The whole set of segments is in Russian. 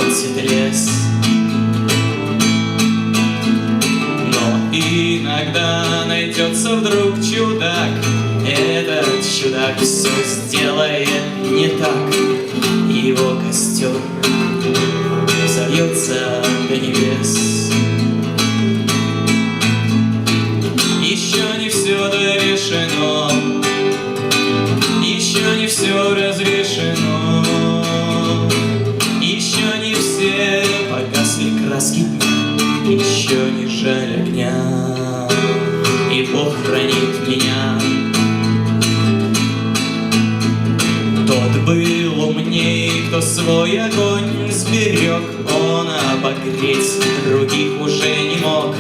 портит лес. Но иногда найдется вдруг чудак, этот чудак все сделает не так. Его костер взовьется до небес. Еще не все дорешено, еще не все разрешено, еще не все погасли краски дня, еще не жаль огня, и Бог хранит меня. Тот был умней, кто свой огонь сберег, он обогреть других уже не мог,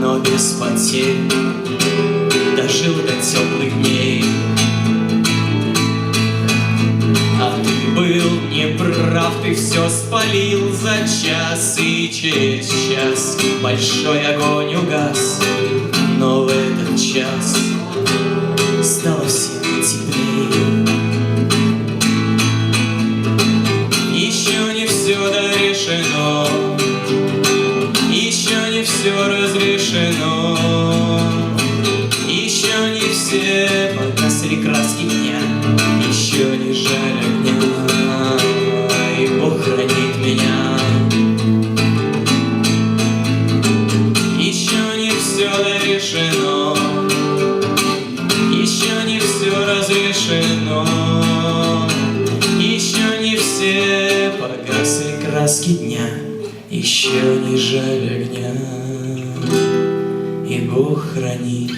но без потерь дожил до теплых дней. А ты был неправ, ты все спалил за час, и через час большой огонь угас. Но в этот час стало всем теплее. Еще не все дорешено, еще не все разрешено, еще не все погасли краски дня, еще не жаль огня, и Бог хранит меня. Еще не все дорешено, еще не все разрешено, еще не все погасли краски дня, еще не жаль огня, и Бог хранит